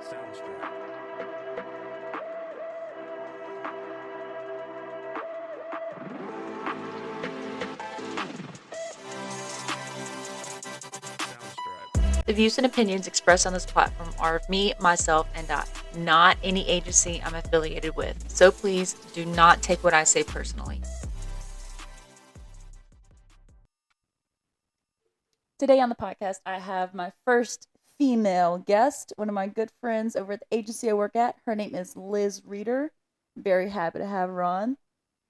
The views and opinions expressed on this platform are of me, myself, and I, not any agency I'm affiliated with. So please do not take what I say personally. Today on the podcast, I have my first female guest, one of my good friends over at the agency I work at. Her name is Liz Reeder. Very happy to have her on.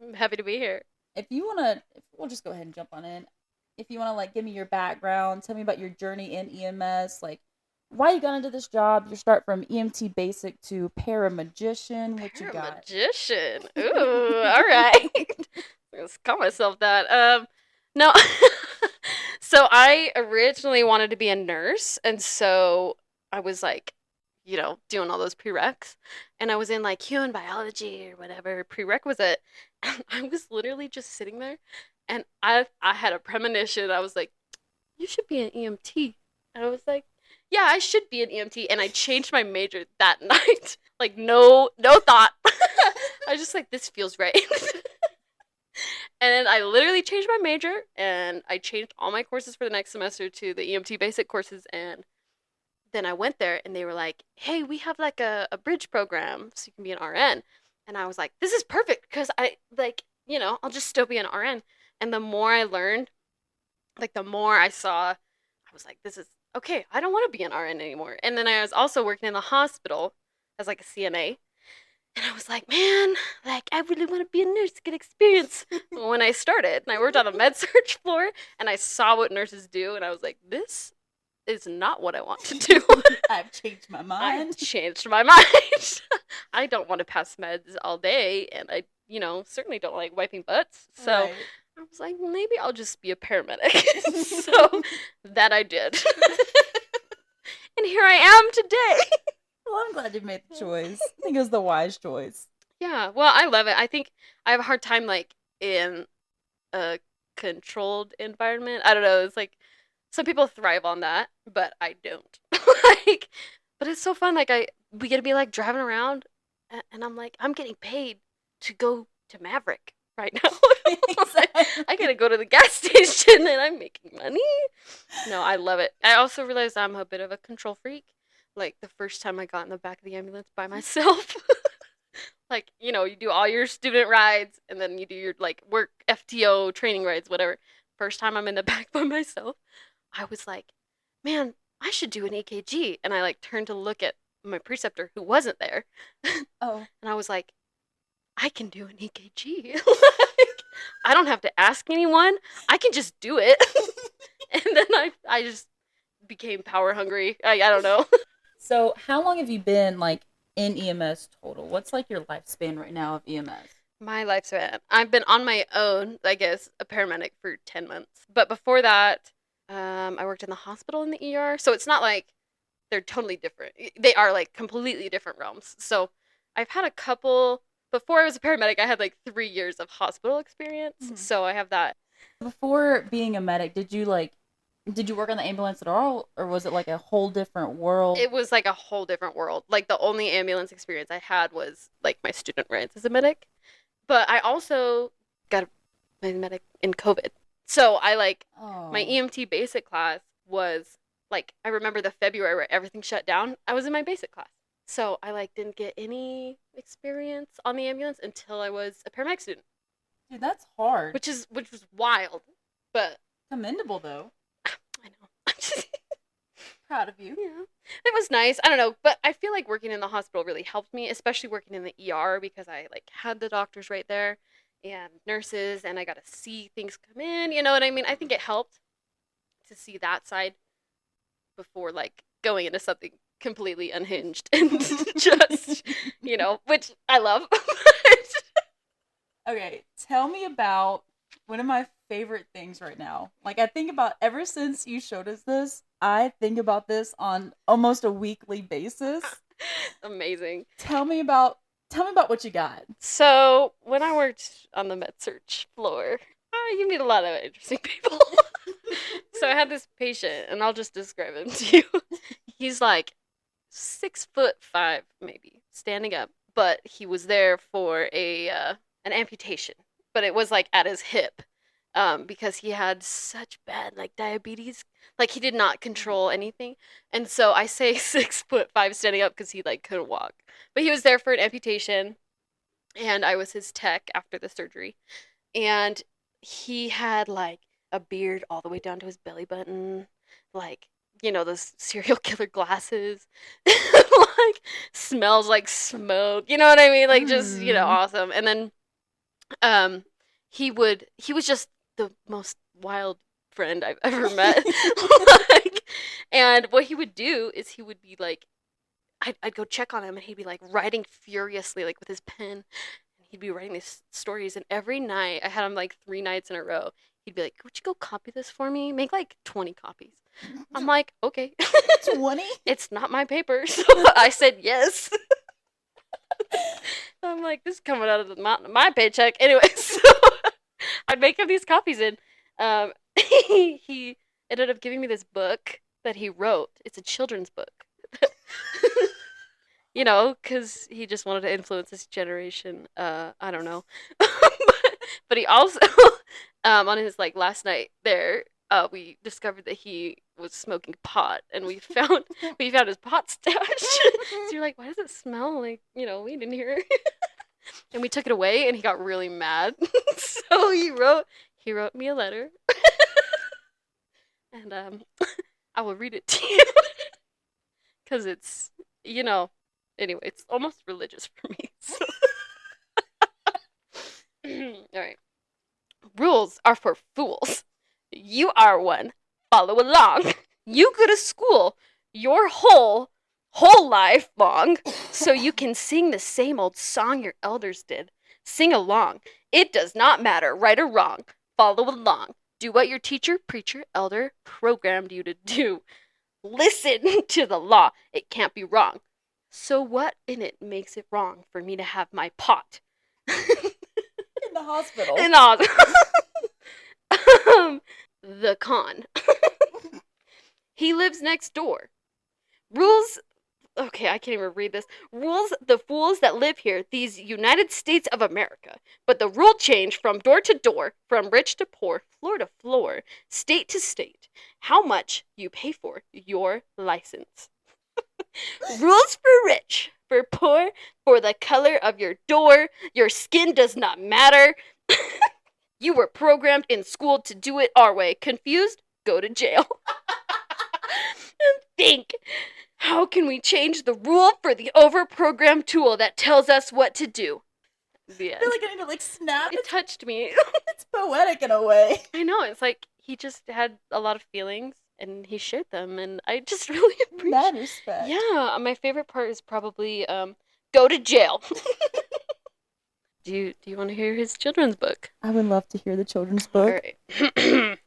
I'm happy to be here. If you want to, we'll just go ahead and jump on in. If you want to, give me your background, tell me about your journey in EMS, why you got into this job, your start from EMT basic to paramagician, what you got? Paramagician. Ooh, all right. Let's call myself that. No. So I originally wanted to be a nurse, and so I was doing all those prereqs, and I was in human biology or whatever prerequisite, and I was literally just sitting there, and I had a premonition. I was like, you should be an EMT. And I was like, yeah, I should be an EMT, and I changed my major that night. No thought. I was just like, this feels right. And then I literally changed my major, and I changed all my courses for the next semester to the EMT basic courses, and then I went there, and they were like, hey, we have a bridge program, so you can be an RN. And I was like, this is perfect, because I'll just still be an RN. And the more I learned, the more I saw, I was like, this is, okay, I don't want to be an RN anymore. And then I was also working in the hospital as a CNA. And I was like, man, I really want to be a nurse to get experience. When I started, and I worked on the med surg floor, and I saw what nurses do, and I was like, this is not what I want to do. I've changed my mind. I don't want to pass meds all day, and I, certainly don't like wiping butts. So right. I was like, maybe I'll just be a paramedic. So that I did. And here I am today. Well, I'm glad you made the choice. I think it was the wise choice. Yeah, well, I love it. I think I have a hard time, in a controlled environment. I don't know. It's some people thrive on that, but I don't. But it's so fun. We get to be, driving around, and I'm I'm getting paid to go to Maverick right now. I gotta go to the gas station, and I'm making money. No, I love it. I also realized I'm a bit of a control freak. The first time I got in the back of the ambulance by myself. You do all your student rides, and then you do your, work FTO training rides, whatever. First time I'm in the back by myself, I was like, man, I should do an EKG. And I, turned to look at my preceptor who wasn't there. Oh. And I was like, I can do an EKG. I don't have to ask anyone. I can just do it. And then I just became power hungry. I don't know. So how long have you been, in EMS total? What's, your lifespan right now of EMS? My lifespan. I've been on my own, I guess, a paramedic for 10 months. But before that, I worked in the hospital in the ER. So it's not they're totally different. They are, completely different realms. So I've had a couple... Before I was a paramedic, I had, 3 years of hospital experience. Mm-hmm. So I have that. Before being a medic, did you work on the ambulance at all, or was it a whole different world? It was a whole different world. The only ambulance experience I had was my student rides as a medic. But I also got my medic in COVID. So I my EMT basic class was I remember the February where everything shut down. I was in my basic class. So I didn't get any experience on the ambulance until I was a paramedic student. Dude, that's hard. Which was wild, but commendable though. I know. Proud of you. Yeah. It was nice. I don't know, but I feel working in the hospital really helped me, especially working in the ER, because I had the doctors right there and nurses, and I got to see things come in. You know what I mean? I think it helped to see that side before going into something completely unhinged and just, which I love. Okay, tell me about one of my favorite things right now. I think about, ever since you showed us this, I think about this on almost a weekly basis. Amazing. Tell me about what you got. So when I worked on the med surg floor, you meet a lot of interesting people. So I had this patient, and I'll just describe him to you. He's 6'5", maybe, standing up. But he was there for an amputation, but it was like at his hip, because he had such bad like diabetes. Like he did not control anything, and so I say 6'5" standing up because he like couldn't walk. But he was there for an amputation, and I was his tech after the surgery, and he had like a beard all the way down to his belly button, like those serial killer glasses, like smells like smoke. You know what I mean? Like just awesome. And then he was just the most wild friend I've ever met. Like, and what he would do is he would be like, I'd go check on him, and he'd be like writing furiously, like with his pen. And he'd be writing these stories, and every night, I had him like 3 nights in a row. He'd be like, "Would you go copy this for me? Make like 20 copies." I'm like, "Okay." 20? It's not my paper, so I said yes. I'm like, this is coming out of my paycheck. Anyway, so I'd make him these copies, and he ended up giving me this book that he wrote. It's a children's book. Because he just wanted to influence this generation. I don't know. but he also, on his like last night there, we discovered that he was smoking pot, and we found his pot stash. So you're like, why does it smell like weed in here? And we took it away, and he got really mad. So he wrote me a letter, and I will read it to you because it's anyway, it's almost religious for me. So. All right. Rules are for fools. You are one. Follow along. You go to school your whole life long so you can sing the same old song your elders did. Sing along. It does not matter, right or wrong. Follow along. Do what your teacher, preacher, elder programmed you to do. Listen to the law. It can't be wrong. So what in it makes it wrong for me to have my pot? In the hospital. In the hospital. The con. He lives next door. Rules. Okay, I can't even read this. Rules the fools that live here, these United States of America. But the rule change from door to door, from rich to poor, floor to floor, state to state. How much you pay for your license. Rules for rich, for poor, for the color of your door. Your skin does not matter. You were programmed in school to do it our way. Confused? Go to jail. And think, how can we change the rule for the overprogrammed tool that tells us what to do? The end. I feel like I need to like snap. It touched me. It's poetic in a way. I know. It's like he just had a lot of feelings, and he shared them, and I just really appreciate. Mad respect. Yeah, my favorite part is probably go to jail. Do you want to hear his children's book? I would love to hear the children's book. All right.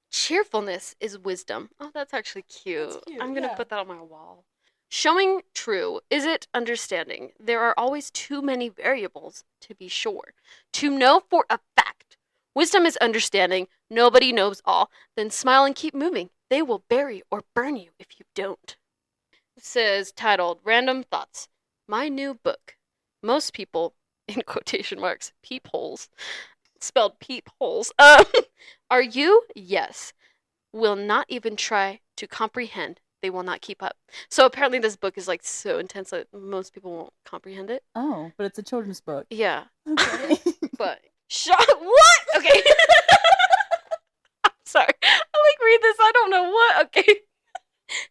Cheerfulness is wisdom. Oh, that's actually cute. That's cute, I'm gonna yeah. put that on my wall. Showing true, is it understanding? There are always too many variables to be sure. To know for a fact. Wisdom is understanding. Nobody knows all. Then smile and keep moving. They will bury or burn you if you don't. This is titled Random Thoughts. My new book. Most people, in quotation marks, peepholes, spelled peepholes, are you? Yes. Will not even try to comprehend. They will not keep up. So apparently this book is like so intense that most people won't comprehend it. Oh, but it's a children's book. Yeah. Okay. But what? Okay. I'm sorry. I like read this. I don't know what. Okay.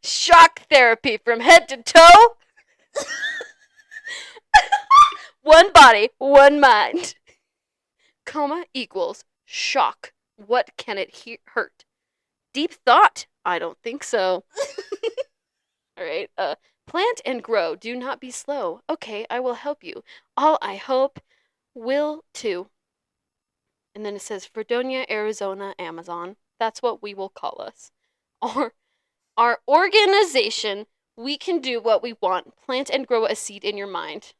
Shock therapy from head to toe. One body, one mind. Coma equals shock. What can it hurt? Deep thought? I don't think so. All right. Plant and grow. Do not be slow. Okay, I will help you. All I hope will too. And then it says Fredonia, Arizona, Amazon. That's what we will call us. Or our organization. We can do what we want. Plant and grow a seed in your mind.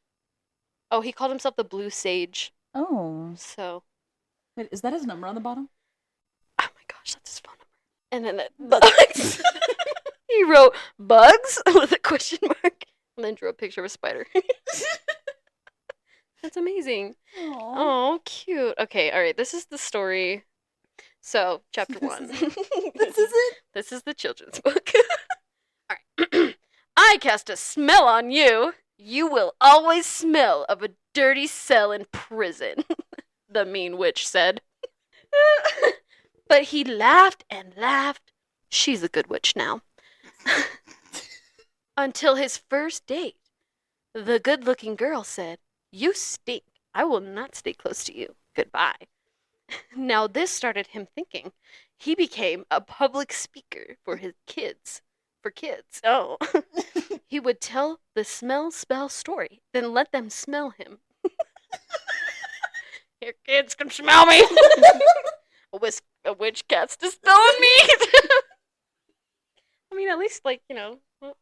Oh, he called himself the Blue Sage. Oh. So. Wait, is that his number on the bottom? Oh my gosh, that's his phone number. And then He wrote bugs with a question mark and then drew a picture of a spider. That's amazing. Aw. Oh, cute. Okay, all right. This is the story. So, chapter This 1. is This is it? This is the children's book. All right. I cast a smell on you. You will always smell of a dirty cell in prison, the mean witch said. But he laughed and laughed. She's a good witch now. Until his first date. The good-looking girl said, "You stink. I will not stay close to you. Goodbye." Now this started him thinking. He became a public speaker for his kids. For kids. Oh. He would tell the smell spell story, then let them smell him. Your kids can smell me. A witch cast a spell on me. I mean, at least, like, you know, well,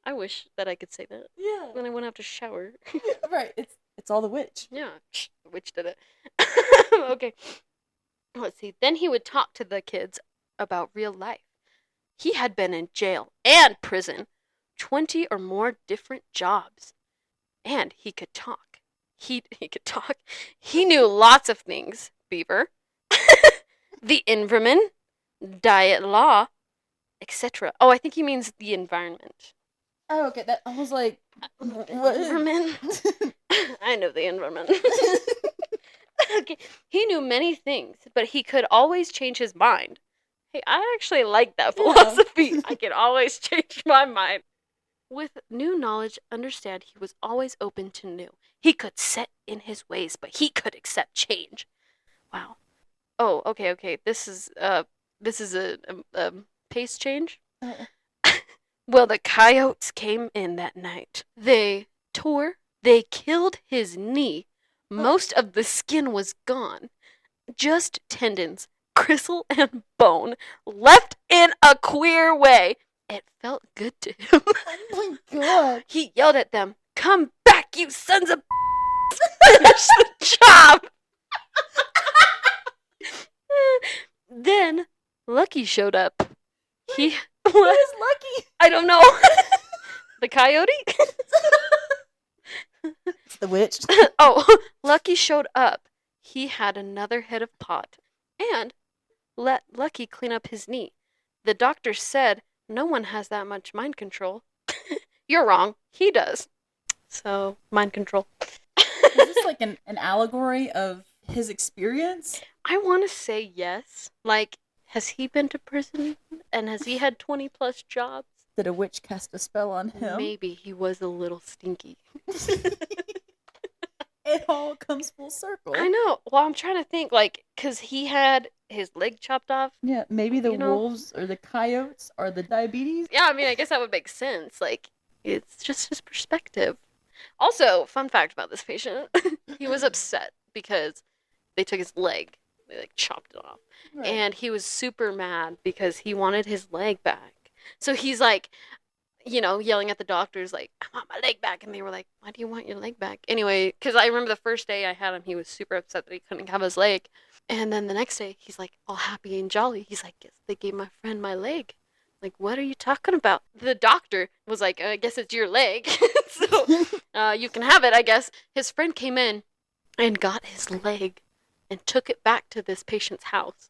I wish that I could say that. Yeah. Then I wouldn't have to shower. Right. It's all the witch. Yeah, the witch did it. Okay. Let's see. Then he would talk to the kids about real life. He had been in jail and prison, 20 or more different jobs. And he could talk. He could talk. He knew lots of things. Beaver, the Inverman, diet law, etc. Oh, I think he means the environment. Oh, okay. That I was like, what? Inverman? I know the Inverman. Okay. He knew many things, but he could always change his mind. Hey, I actually like that Yeah. philosophy. I can always change my mind. With new knowledge, understand he was always open to new. He could set in his ways, but he could accept change. Wow. Oh, okay. This is a pace change. Uh, Well, the coyotes came in that night. They killed his knee. Most of the skin was gone. Just tendons, gristle, and bone, left in a queer way. It felt good to him. Oh my god. He yelled at them, "Come back, you sons of finish the job!" Then Lucky showed up. He What what? is Lucky? I don't know. The coyote? It's the witch. Oh, Lucky showed up. He had another head of pot and let Lucky clean up his knee. The doctor said no one has that much mind control. You're wrong. He does. So, mind control. Is this like an allegory of his experience? I want to say yes. Like, has he been to prison? And has he had 20 plus jobs? Did a witch cast a spell on him? Maybe he was a little stinky. It all comes full circle. I know. Well, I'm trying to think, like, because he had his leg chopped off. Yeah, maybe the You know? wolves or the coyotes or the diabetes. Yeah, I mean, I guess that would make sense. Like, it's just his perspective. Also, fun fact about this patient, he was upset because they took his leg. They, like, chopped it off. Right. And he was super mad because he wanted his leg back. So he's like, you know, yelling at the doctors, like, "I want my leg back." And they were like, "Why do you want your leg back?" Anyway, because I remember the first day I had him, he was super upset that he couldn't have his leg. And then the next day, he's like, all happy and jolly. He's like, "Guess they gave my friend my leg." Like, what are you talking about? The doctor was like, "I guess it's your leg." So you can have it, I guess. His friend came in and got his leg and took it back to this patient's house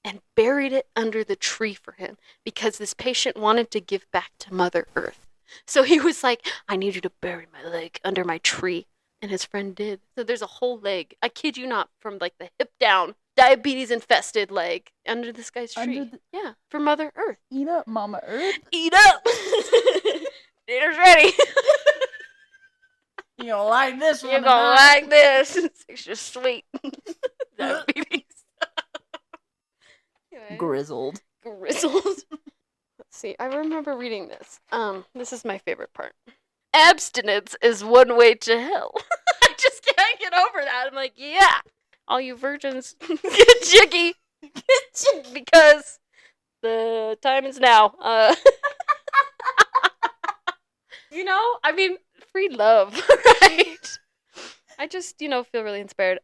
and buried it under the tree for him because this patient wanted to give back to Mother Earth. So he was like, "I need you to bury my leg under my tree." And his friend did. So there's a whole leg, I kid you not, from like the hip down, diabetes infested leg under this guy's tree. Under the- Yeah, for Mother Earth. Eat up, Mama Earth. Eat up! Dinner's ready. You don't like this one. You're gonna like this. It's just sweet. Diabetes. Anyway. Grizzled. Grizzled. Let's see. I remember reading this. This is my favorite part. Abstinence is one way to hell. I just can't get over that. I'm like, yeah. All you virgins, get jiggy. Because the time is now. You know, I mean, free love, right? I just, you know, feel really inspired.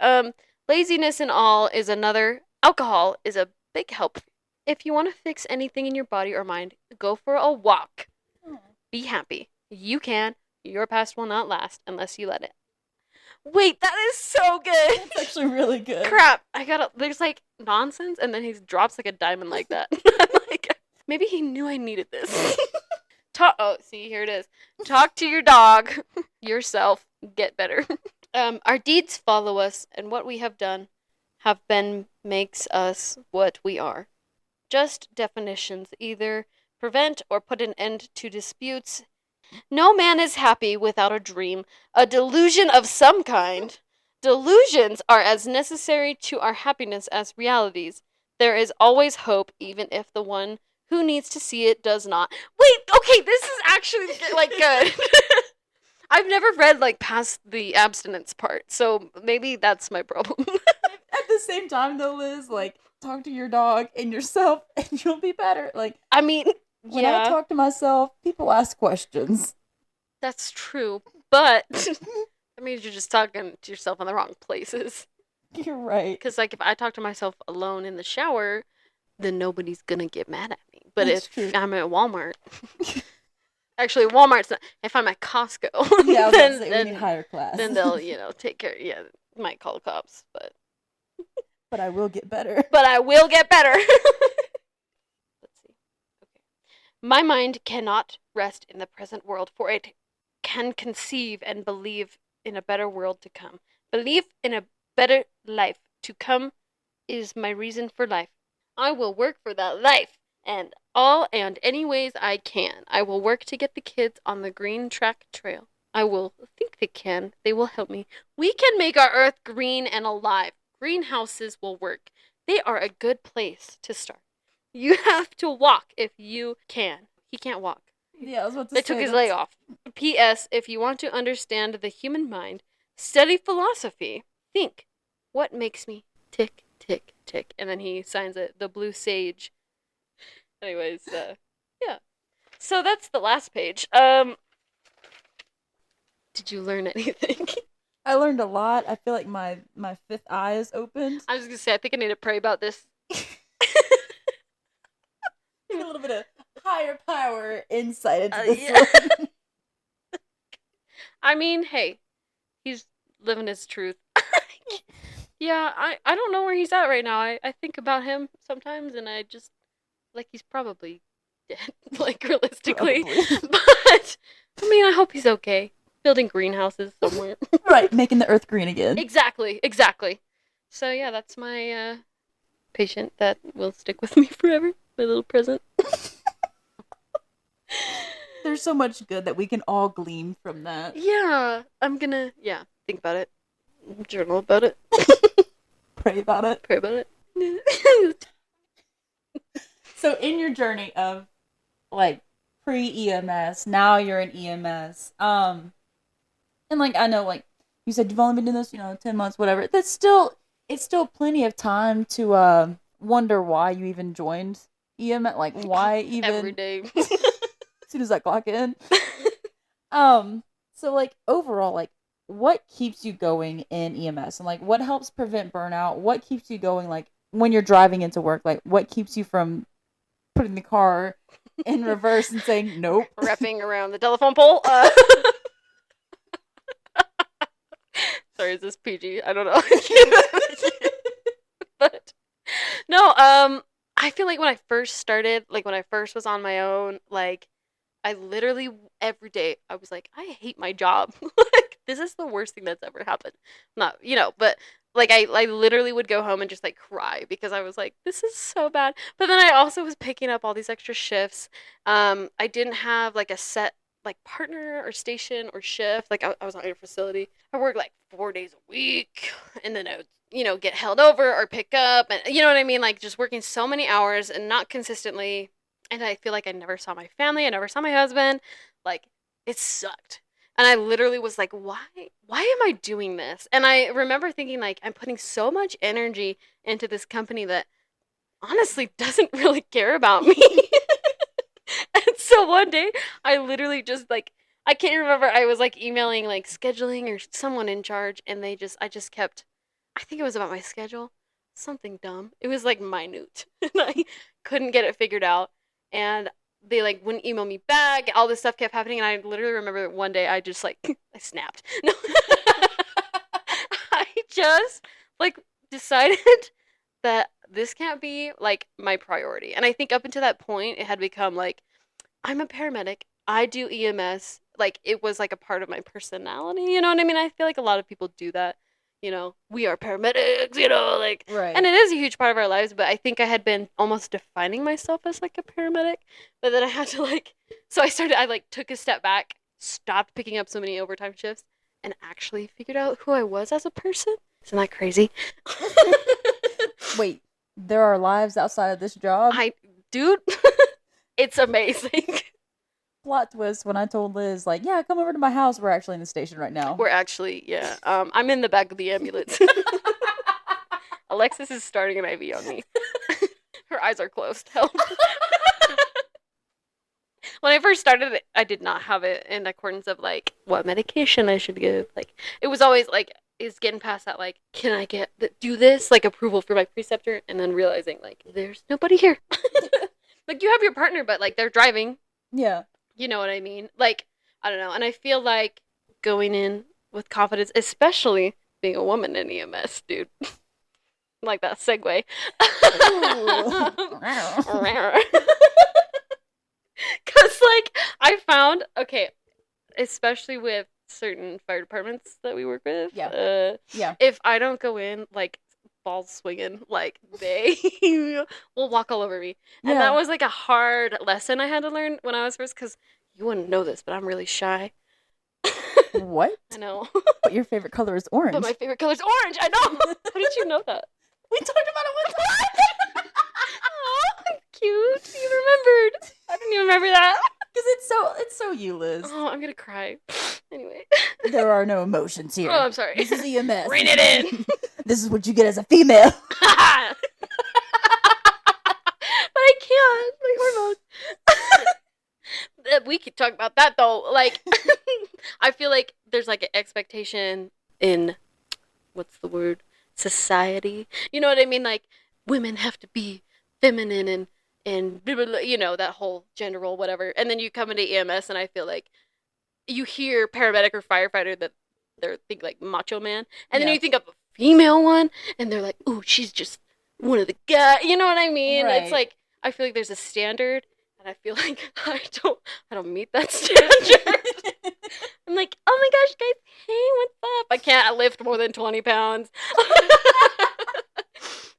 Laziness and all is another. Alcohol is a big help If you want to fix anything in your body or mind, go for a walk. Oh, Be happy. You can. Your past will not last unless you let it. Wait, that is so good. that's actually really good. Crap. There's like nonsense, and then he drops like a diamond like that. I'm like, maybe he knew I needed this. Oh, see, here it is. Talk to your dog, yourself, get better. Our deeds follow us, and what we have done have been makes us what we are. Just definitions either prevent or put an end to disputes. No man is happy without a dream, a delusion of some kind. Delusions are as necessary to our happiness as realities. There is always hope, even if the one who needs to see it does not. Wait, okay, this is actually like good. I've never read like past the abstinence part, so maybe that's my problem. At the same time, though, Liz, like, talk to your dog and yourself, and you'll be better. Like, I mean, when I yeah, talk to myself, people ask questions. that's true, but that means you're just talking to yourself in the wrong places. You're right. Because, like, if I talk to myself alone in the shower, then nobody's gonna get mad at me. But That's if true. I'm at Walmart, actually, Walmart's not. If I'm at Costco, Yeah, I was gonna then, say, we then, need higher class. then they'll, take care. Yeah, might call the cops, but But I will get better. I will get better. Let's see. Okay. My mind cannot rest in the present world, for it can conceive and believe in a better world to come. Belief in a better life to come is my reason for life. I will work for that life and any ways I can. I will work to get the kids on the green track trail. I will think they can. They will help me. We can make our earth green and alive. Greenhouses will work. They are a good place to start. You have to walk if you can. He can't walk. Yeah, I was about to They say. took his that's- leg off. P.S. If you want to understand the human mind, study philosophy. Think, what makes me tick, tick, tick? And then he signs it, the Blue Sage. Anyways, yeah. So that's the last page. Did you learn anything? I learned a lot. I feel like my fifth eye is opened. I was gonna say, I think I need to pray about this. A little bit of higher power insight into this Yeah. one. I mean, hey, he's living his truth. Yeah, I don't know where he's at right now. I think about him sometimes, and I just, like, he's probably dead, like, realistically. Probably. But, I mean, I hope he's okay. Building greenhouses somewhere. Right, making the earth green again. Exactly. So, yeah, that's my patient that will stick with me forever. My little present. There's so much good that we can all glean from that. Yeah, I'm gonna, think about it. Journal about it. Pray about it. Pray about it. So in your journey of like pre-EMS, now you're in EMS. And like I know like you said you've only been doing this, 10 months, whatever. It's still plenty of time to wonder why you even joined EMS, like why even Every day. as soon as I clock in. So like overall, like what keeps you going in EMS and like what helps prevent burnout? What keeps you going like when you're driving into work? Like what keeps you from putting the car in reverse and saying nope? Wrapping around the telephone pole. Sorry, is this PG? I don't know. But no, I feel like when I first started, like when I first was on my own, like I literally every day I was like, I hate my job. Like this is the worst thing that's ever happened. Not, but like I literally would go home and just like cry because I was like, this is so bad. But then I also was picking up all these extra shifts. I didn't have like a set like partner or station or shift. Like I was on your facility. I worked like 4 days a week, and then I would get held over or pick up, and you know what I mean, like just working so many hours and not consistently. And I feel like I never saw my family. I never saw my husband. Like it sucked. And I literally was like, why am I doing this? And I remember thinking like, I'm putting so much energy into this company that honestly doesn't really care about me. And so one day I literally just like, I can't remember. I was like emailing like scheduling or someone in charge, and I just kept, I think it was about my schedule. Something dumb. It was like minute. And I couldn't get it figured out, and they like wouldn't email me back. All this stuff kept happening, and I literally remember one day I just like I snapped. No, I just like decided that this can't be like my priority. And I think up until that point, it had become like I'm a paramedic. I do EMS. Like it was like a part of my personality. You know what I mean? I feel like a lot of people do that. We are paramedics. Like, Right. and it is a huge part of our lives. But I think I had been almost defining myself as like a paramedic. But then I had to like, so I like took a step back, stopped picking up so many overtime shifts, and actually figured out who I was as a person. Isn't that crazy? Wait, there are lives outside of this job? Dude, it's amazing. Plot twist when I told Liz, like, yeah, come over to my house. We're actually in the station right now. We're actually, yeah. I'm in the back of the ambulance. Alexis is starting an IV on me. Her eyes are closed. Help. When I first started it, I did not have it in accordance of like what medication I should give. Like it was always like is getting past that like can I do this like approval for my preceptor, and then realizing like there's nobody here. Like you have your partner, but like they're driving. Yeah. You know what I mean? Like I don't know, and I feel like going in with confidence, especially being a woman in EMS, dude. Like that segue. Because, like, I found, okay, especially with certain fire departments that we work with, Yeah. if I don't go in, like, balls swinging, like, they will walk all over me. And that was, like, a hard lesson I had to learn when I was first, because you wouldn't know this, but I'm really shy. What? I know. But your favorite color is orange. But my favorite color is orange. I know. How did you know that? We talked about it one time. Oh, cute. You remembered. I didn't even remember that. Because it's so you, Liz. Oh, I'm gonna cry. Anyway. There are no emotions here. Oh, I'm sorry. This is EMS. Rein it in. This is what you get as a female. But I can't. My hormones. We could talk about that though. Like, I feel like there's like an expectation in, what's the word? Society. You know what I mean? Like, women have to be feminine and blah, blah, blah, that whole gender role, whatever. And then you come into EMS, and I feel like you hear paramedic or firefighter that they're think like macho man, and then you think of a female one, and they're like, ooh, she's just one of the guys. You know what I mean? Right. It's like I feel like there's a standard, and I feel like I don't meet that standard. I'm like, oh my gosh, guys, hey, what's up? I can't lift more than 20 pounds.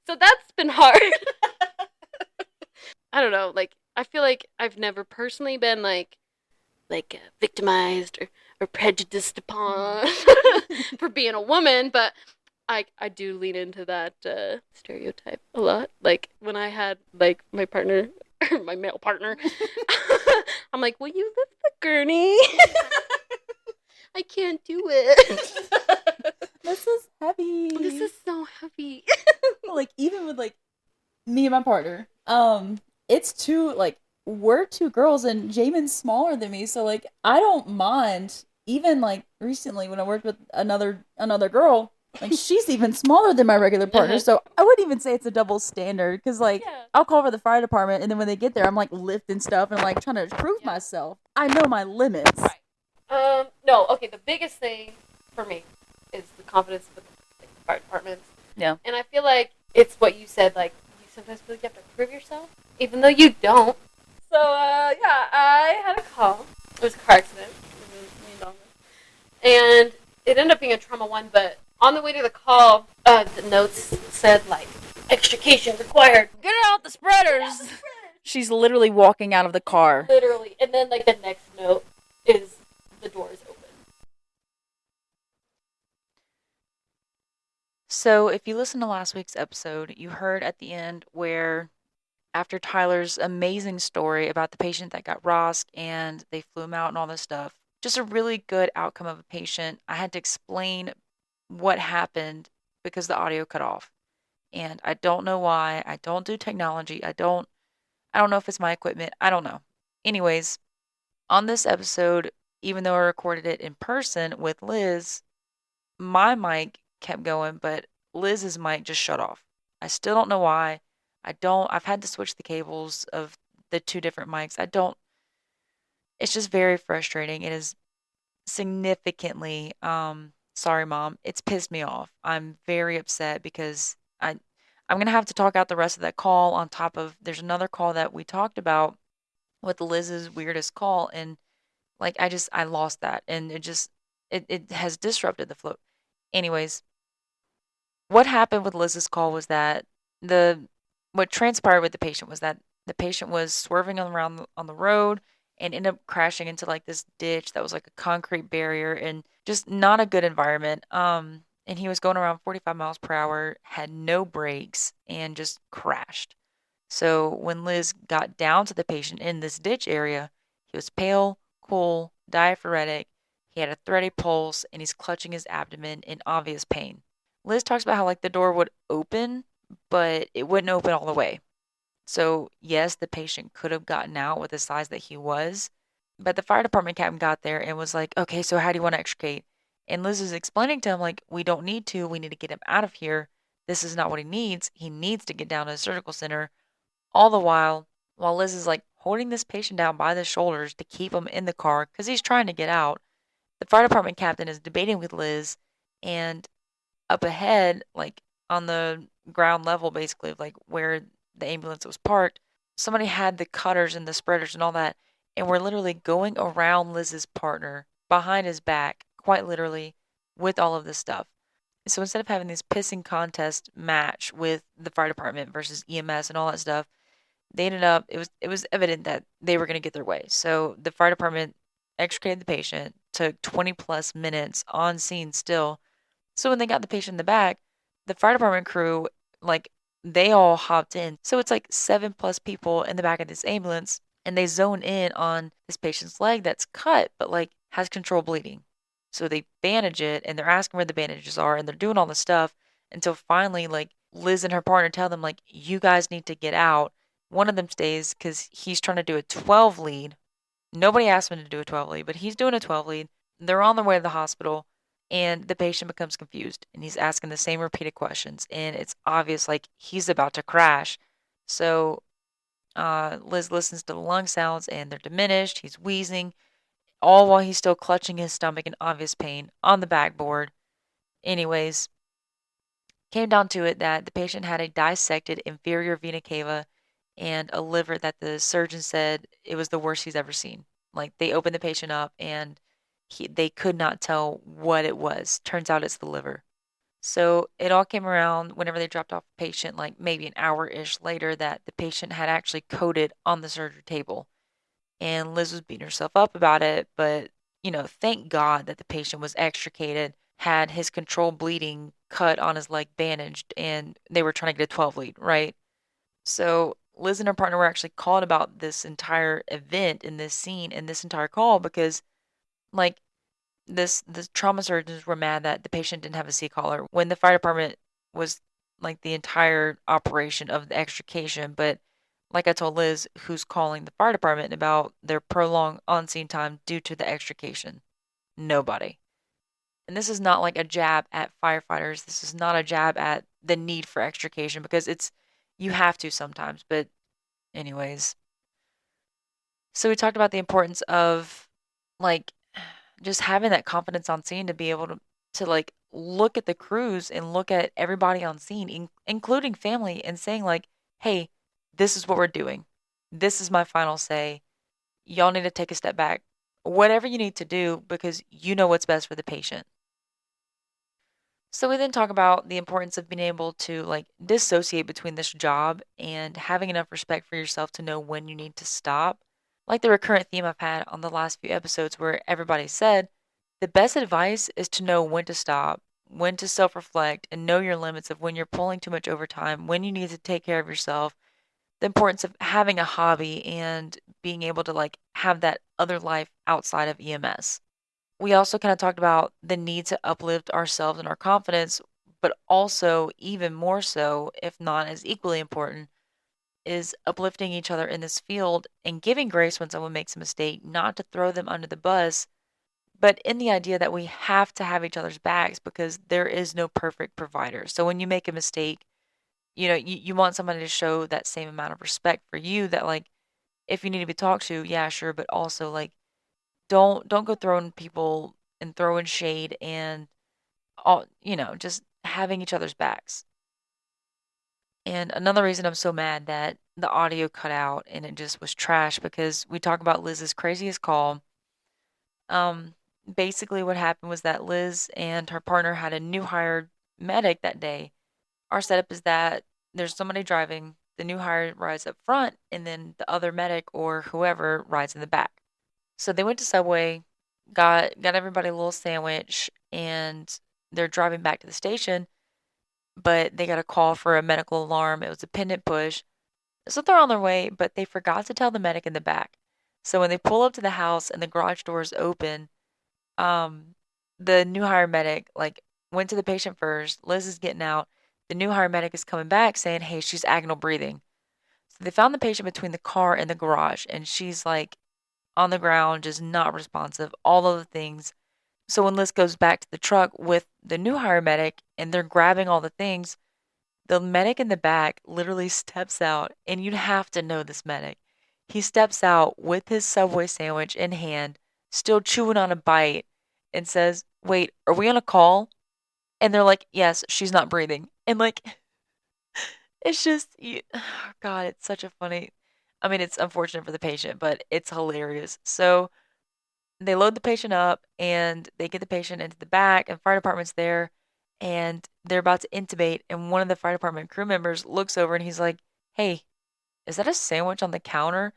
So that's been hard. I don't know, like, I feel like I've never personally been, like victimized or prejudiced upon for being a woman, but I do lean into that stereotype a lot. Like, when I had, like, my partner, my male partner, I'm like, will you lift the gurney? I can't do it. This is heavy. This is so heavy. Like, even with like me and my partner, we're two girls, and Jamin's smaller than me, so like I don't mind. Even like recently when I worked with another girl, like she's even smaller than my regular partner, so I wouldn't even say it's a double standard, because like I'll call for the fire department, and then when they get there, I'm like lifting stuff and like trying to prove myself. I know my limits. Right. No, okay, the biggest thing for me is the confidence with the fire departments. Yeah. And I feel like it's what you said, like, you sometimes feel like you have to prove yourself, even though you don't. So, yeah, I had a call. It was a car accident. It was me and Donovan. And it ended up being a trauma 1, but on the way to the call, the notes said, like, extrication required. Get out the spreaders. She's literally walking out of the car. Literally. And then, like, the next note is the door is open. So, if you listened to last week's episode, you heard at the end where, after Tyler's amazing story about the patient that got ROSC and they flew him out and all this stuff, just a really good outcome of a patient, I had to explain what happened because the audio cut off. And I don't know why. I don't do technology. I don't know if it's my equipment. I don't know. Anyways, on this episode, even though I recorded it in person with Liz, my mic kept going, but Liz's mic just shut off. I still don't know why. I've had to switch the cables of the two different mics. It's just very frustrating. It is significantly, sorry, Mom, it's pissed me off. I'm very upset because I'm going to have to talk out the rest of that call on top of, there's another call that we talked about with Liz's weirdest call. And like, I lost that. And it has disrupted the flow. Anyways, what happened with Liz's call was that what transpired with the patient was that the patient was swerving around on the road and ended up crashing into like this ditch that was like a concrete barrier and just not a good environment. And he was going around 45 miles per hour, had no brakes, and just crashed. So when Liz got down to the patient in this ditch area, he was pale, cool, diaphoretic. He had a thready pulse, and he's clutching his abdomen in obvious pain. Liz talks about how like the door would open, but it wouldn't open all the way. So yes, the patient could have gotten out with the size that he was, but the fire department captain got there and was like, "Okay, so how do you want to extricate?" And Liz is explaining to him like, "We don't need to. We need to get him out of here. This is not what he needs. He needs to get down to the surgical center." All the while Liz is like holding this patient down by the shoulders to keep him in the car because he's trying to get out. The fire department captain is debating with Liz, and up ahead, like on the ground level, basically, like where the ambulance was parked, somebody had the cutters and the spreaders and all that, and were literally going around Liz's partner behind his back, quite literally, with all of this stuff. So instead of having this pissing contest match with the fire department versus EMS and all that stuff, they ended up it was evident that they were going to get their way. So the fire department extricated the patient, took 20 plus minutes on scene still. So when they got the patient in the back, the fire department crew, like, they all hopped in. So it's like 7 plus people in the back of this ambulance, and they zone in on this patient's leg that's cut, but like has controlled bleeding. So they bandage it, and they're asking where the bandages are, and they're doing all this stuff until finally, like, Liz and her partner tell them, like, you guys need to get out. One of them stays because he's trying to do a 12 lead. Nobody asked him to do a 12 lead, but he's doing a 12 lead. They're on their way to the hospital, and the patient becomes confused, and he's asking the same repeated questions, and it's obvious like he's about to crash. So Liz listens to the lung sounds, and they're diminished. He's wheezing, all while he's still clutching his stomach in obvious pain on the backboard. Anyways, came down to it that the patient had a dissected inferior vena cava and a liver that the surgeon said it was the worst he's ever seen. Like, they opened the patient up, and they could not tell what it was. Turns out it's the liver. So it all came around whenever they dropped off the patient, like maybe an hour-ish later, that the patient had actually coded on the surgery table. And Liz was beating herself up about it, but, thank God that the patient was extricated, had his controlled bleeding cut on his leg bandaged, and they were trying to get a 12 lead, right? So Liz and her partner were actually called about this entire event in this scene and this entire call because, like, the trauma surgeons were mad that the patient didn't have a C-collar when the fire department was like the entire operation of the extrication. But like I told Liz, who's calling the fire department about their prolonged on-scene time due to the extrication? Nobody. And this is not like a jab at firefighters. This is not a jab at the need for extrication because you have to sometimes. But anyways, so we talked about the importance of like just having that confidence on scene to be able to like look at the crews and look at everybody on scene, including family, and saying like, "Hey, this is what we're doing. This is my final say. Y'all need to take a step back. Whatever you need to do because you know what's best for the patient." So we then talk about the importance of being able to like dissociate between this job and having enough respect for yourself to know when you need to stop. Like the recurrent theme I've had on the last few episodes where everybody said, the best advice is to know when to stop, when to self-reflect, and know your limits of when you're pulling too much overtime, when you need to take care of yourself, the importance of having a hobby and being able to like have that other life outside of EMS. We also kind of talked about the need to uplift ourselves and our confidence, but also even more so, if not as equally important, is uplifting each other in this field and giving grace when someone makes a mistake, not to throw them under the bus, but in the idea that we have to have each other's backs because there is no perfect provider. So when you make a mistake, you want somebody to show that same amount of respect for you, that like if you need to be talked to, yeah, sure, but also like don't go throwing people and throwing shade and all, just having each other's backs. And another reason I'm so mad that the audio cut out and it just was trash, because we talk about Liz's craziest call. Um, Basically what happened was that Liz and her partner had a new hired medic that day. Our setup is that there's somebody driving, the new hire rides up front, and then the other medic or whoever rides in the back. So they went to Subway, got everybody a little sandwich, and they're driving back to the station, but they got a call for a medical alarm. It was a pendant push. So they're on their way, but they forgot to tell the medic in the back. So when they pull up to the house and the garage doors open, um, the new hire medic like went to the patient first. Liz is getting out. The new hire medic is coming back saying, "Hey, she's agonal breathing." So they found the patient between the car and the garage, and she's like on the ground, just not responsive, all of the things. So when Liz goes back to the truck with the new hire medic and they're grabbing all the things, the medic in the back literally steps out, and you'd have to know this medic. He steps out with his Subway sandwich in hand, still chewing on a bite, and says, "Wait, are we on a call?" And they're like, "Yes, she's not breathing." And like, it's just, God, it's such a funny. I mean, it's unfortunate for the patient, but it's hilarious. So they load the patient up and they get the patient into the back, and fire department's there, and they're about to intubate, and one of the fire department crew members looks over and he's like, "Hey, is that a sandwich on the counter?"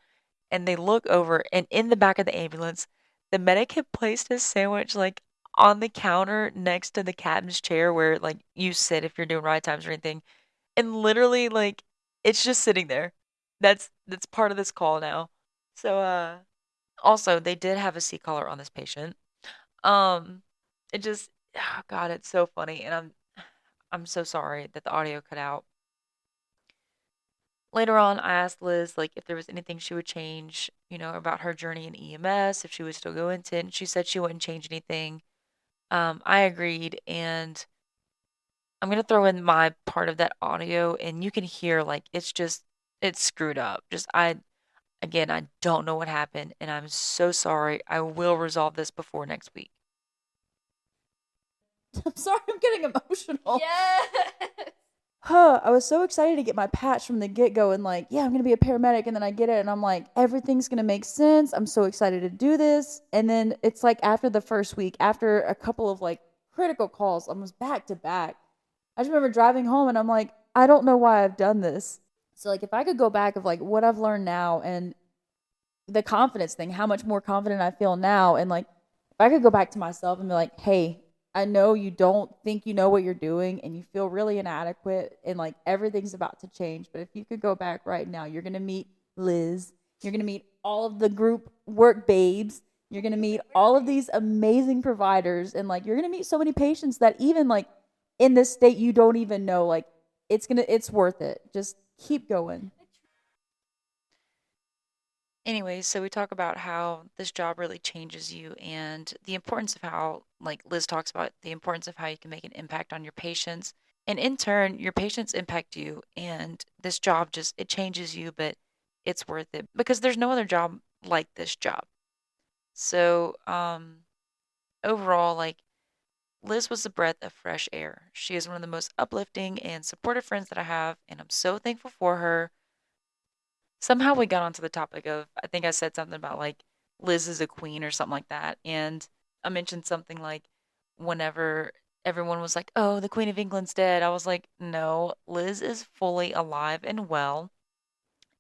And they look over, and in the back of the ambulance, the medic had placed his sandwich like on the counter next to the captain's chair where like you sit if you're doing ride times or anything. And literally like it's just sitting there. That's part of this call now. So also they did have a C collar on this patient. Um it just, oh God, it's so funny, and I'm so sorry that the audio cut out. Later on, I asked Liz like if there was anything she would change, about her journey in EMS, if she would still go into it, and she said she wouldn't change anything. I agreed, and I'm gonna throw in my part of that audio, and you can hear like it's screwed up. Just I don't know what happened, and I'm so sorry. I will resolve this before next week. I'm sorry, I'm getting emotional. Yes. I was so excited to get my patch from the get go and like, yeah, I'm gonna be a paramedic, and then I get it and I'm like, everything's gonna make sense. I'm so excited to do this. And then it's like after the first week, after a couple of like critical calls, almost back to back, I just remember driving home and I'm like, I don't know why I've done this. So like if I could go back of like what I've learned now and the confidence thing, how much more confident I feel now, and like if I could go back to myself and be like, hey, I know you don't think you know what you're doing and you feel really inadequate and like everything's about to change, but if you could go back right now, you're going to meet Liz, you're going to meet all of the group work babes, you're going to meet all of these amazing providers, and like you're going to meet so many patients that even like in this state you don't even know, like it's worth it. Just keep going. Anyways, so we talk about how this job really changes you, and the importance of how, like Liz talks about, the importance of how you can make an impact on your patients. And in turn, your patients impact you, and this job just, it changes you, but it's worth it because there's no other job like this job. So, overall, like Liz was a breath of fresh air. She is one of the most uplifting and supportive friends that I have, and I'm so thankful for her. Somehow we got onto the topic of, I think I said something about like Liz is a queen or something like that. And I mentioned something like whenever everyone was like, "Oh, the Queen of England's dead," I was like, "No, Liz is fully alive and well."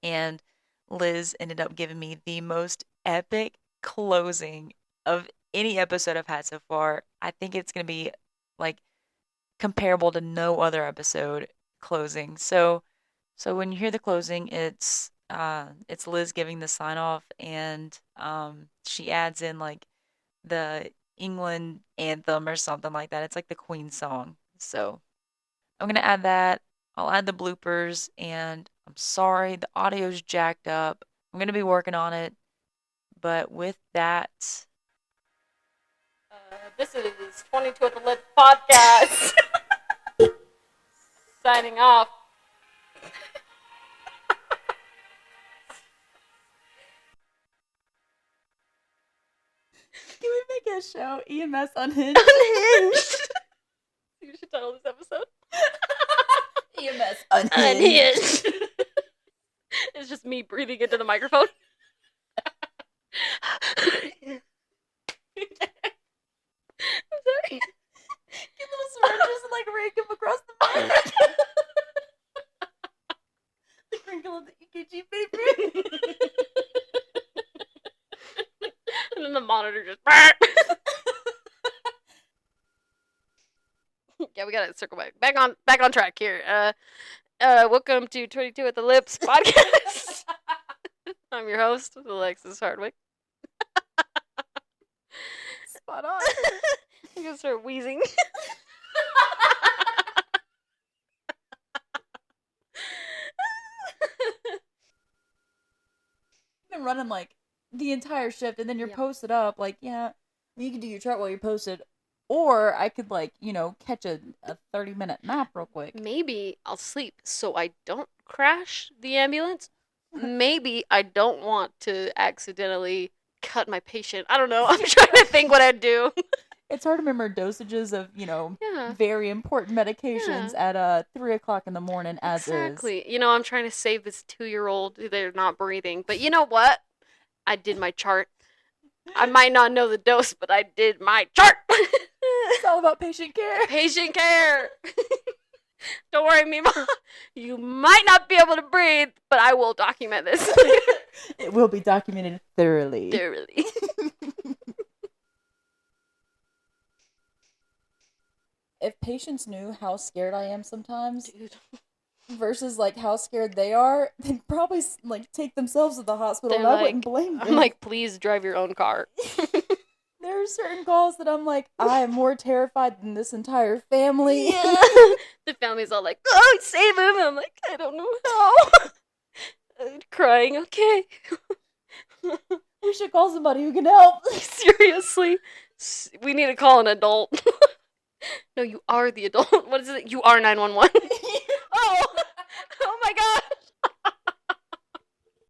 And Liz ended up giving me the most epic closing of any episode I've had so far. I think it's going to be like comparable to no other episode closing. So when you hear the closing, it's Liz giving the sign off, and she adds in like the England anthem or something like that. It's like the Queen song. So I'm gonna add that. I'll add the bloopers, and I'm sorry the audio's jacked up. I'm gonna be working on it. But with that, This is 22 at the Lit podcast. Signing off. a show, EMS Unhinged. Unhinged. You should title this episode. EMS Unhinged. Unhinged. It's just me breathing into the microphone. I'm sorry. Get little syringes and like rake them across the mic. The crinkle of the EKG paper. And then the monitor just. Yeah, we gotta circle back on track here. Welcome to 22 at the Lips podcast. I'm your host, Alexis Hardwick. Spot on. I'm gonna start wheezing. Been running like the entire shift, and then you're posted up. Like, yeah, you can do your chart while you're posted, or I could like catch a 30-minute nap real quick. Maybe I'll sleep so I don't crash the ambulance. Maybe I don't want to accidentally cut my patient. I don't know. I'm trying to think what I'd do. It's hard to remember dosages of Yeah. very important medications at 3 o'clock in the morning. As Exactly. I'm trying to save this 2-year-old. They're not breathing. But you know what? I did my chart. I might not know the dose, but I did my chart. It's all about patient care. Patient care. Don't worry, Mima. You might not be able to breathe, but I will document this. It will be documented thoroughly. Thoroughly. If patients knew how scared I am sometimes, Dude. versus like how scared they are, they'd probably like take themselves to the hospital. They're And I like- wouldn't blame them. I'm like, please drive your own car. There are certain calls that I'm like, I am more terrified than this entire family. The family's all like, oh, save him. I'm like, I don't know how. I'm crying, okay. We should call somebody who can help. Seriously. We need to call an adult. No, you are the adult. What is it? You are 911.